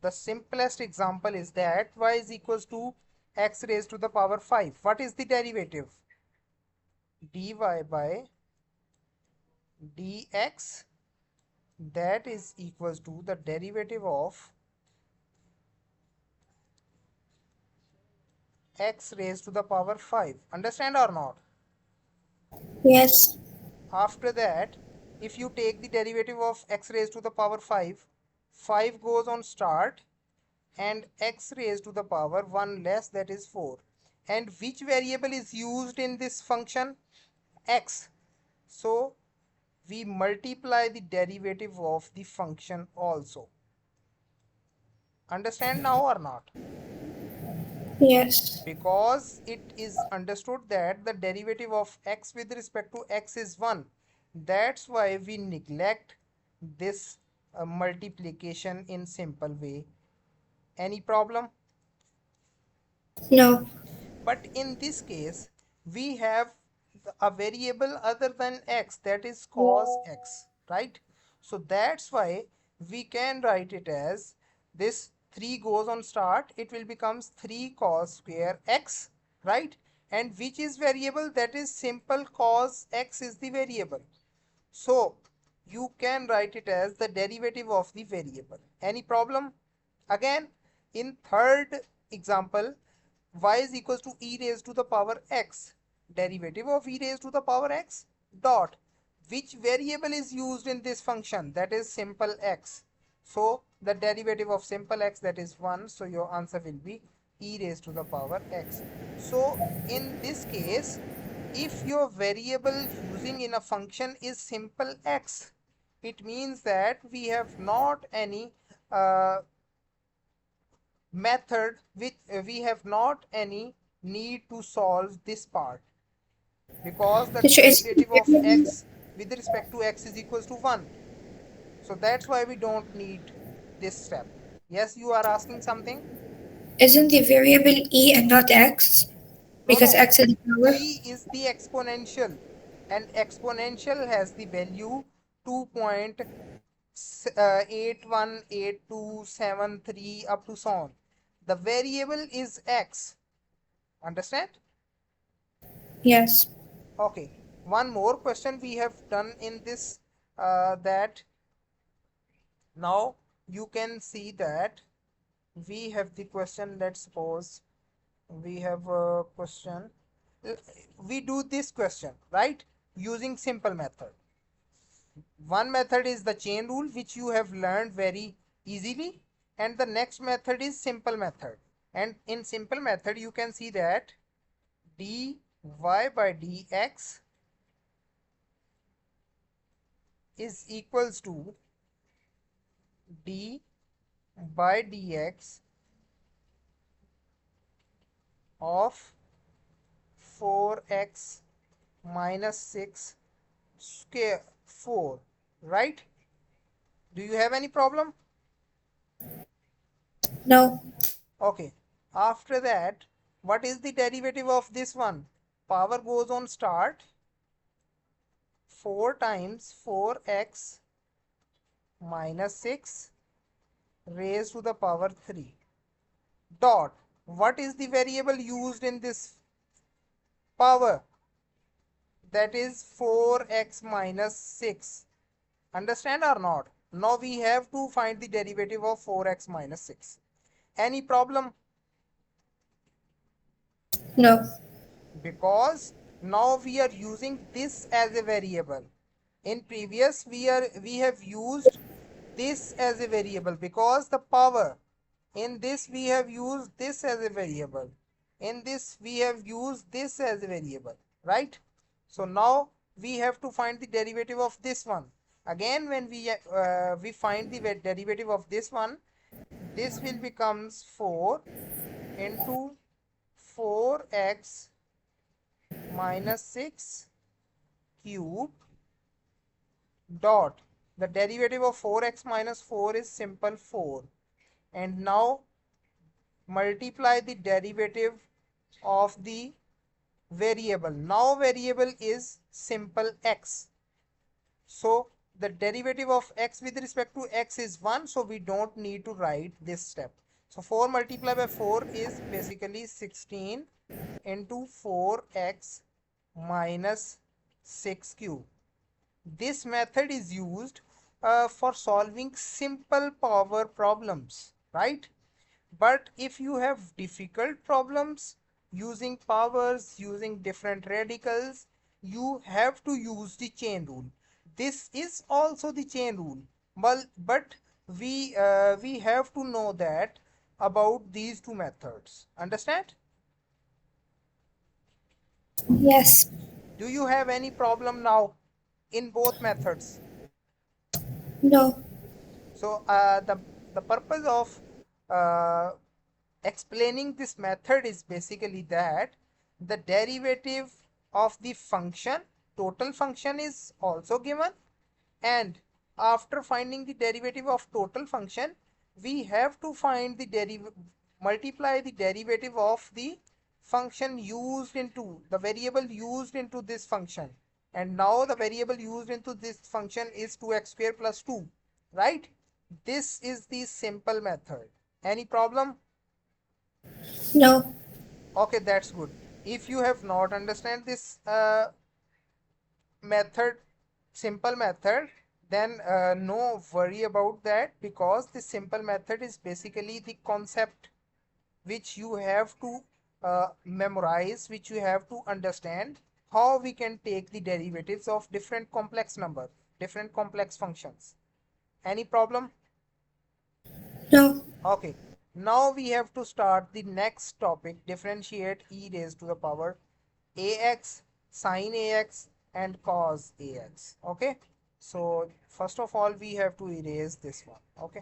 The simplest example is that y is equals to x raised to the power 5. What is the derivative? Dy by dx, that is equals to the derivative of x raised to the power 5. Understand or not? Yes. After that, if you take the derivative of x raised to the power 5, 5 goes on start and x raised to the power 1 less, that is 4. And which variable is used in this function? X. So we multiply the derivative of the function also. Understand now or not? Yes. Because it is understood that the derivative of x with respect to x is 1. That's why we neglect this multiplication in simple way. Any problem? No. But in this case, we have a variable other than x, that is cos x, right? So that's why we can write it as this 3 goes on start, it will becomes 3 cos square x, right? And which is variable? That is simple cos x is the variable. So you can write it as the derivative of the variable. Any problem? Again, in third example, y is equals to e raised to the power x. Derivative of e raised to the power x dot. Which variable is used in this function? That is simple x. So the derivative of simple x, that is 1. So your answer will be e raised to the power x. So in this case, if your variable using in a function is simple x, it means that we have not any method which we have not any need to solve this part, because the Teacher, derivative of x with respect to x is equals to 1. So that's why we don't need this step. Yes, you are asking something? isn't the variable e and not x? No, Because no. x is the power. E is the exponential, and exponential has the value 2.818273 up to so on. The variable is x. Understand? Yes. Okay. One more question we have done in this, that now you can see that we have the question. Let's suppose we have a question. We do this question, right? Using simple method. One method is the chain rule, which you have learned very easily, and the next method is simple method. And in simple method, you can see that dy by dx is equals to d by dx of 4x minus 6 square 4, right? Do you have any problem? No. Okay. After that, what is the derivative of this one? Power goes on start, 4 times 4x minus 6 raised to the power 3 dot. What is the variable used in this power? That is 4x minus 6. Understand or not? Now we have to find the derivative of 4x minus 6. Any problem? No. Because now we are using this as a variable. In previous we have used this as a variable because the power. In this we have used this as a variable. In this we have used this as a variable, right? So now we have to find the derivative of this one. Again, when we find the derivative of this one, this will becomes 4 into 4x minus 6 cube dot. The derivative of 4x minus 4 is simple 4. And now multiply the derivative of the variable. Now variable is simple x. So the derivative of x with respect to x is 1, so we don't need to write this step. So 4 multiplied by 4 is basically 16 into 4x minus 6 cube. This method is used for solving simple power problems, right? But if you have difficult problems using powers, using different radicals, you have to use the chain rule. This is also the chain rule. Well, but we have to know that about these two methods. Understand? Yes. Do you have any problem now in both methods? No. So the purpose of uh, explaining this method is basically that the derivative of the function, total function, is also given, and after finding the derivative of total function, we have to find the multiply the derivative of the function used into the variable used into this function, and now the variable used into this function is 2x square plus 2, right? This is the simple method. Any problem? No. Okay, that's good. If you have not understand this method, simple method, then no worry about that, because the simple method is basically the concept which you have to memorize, which you have to understand how we can take the derivatives of different complex number, different complex functions. Any problem? No. Okay, now we have to start the next topic, differentiate e raised to the power ax, sin ax, and cos ax. Okay, so first of all we have to erase this one. Okay,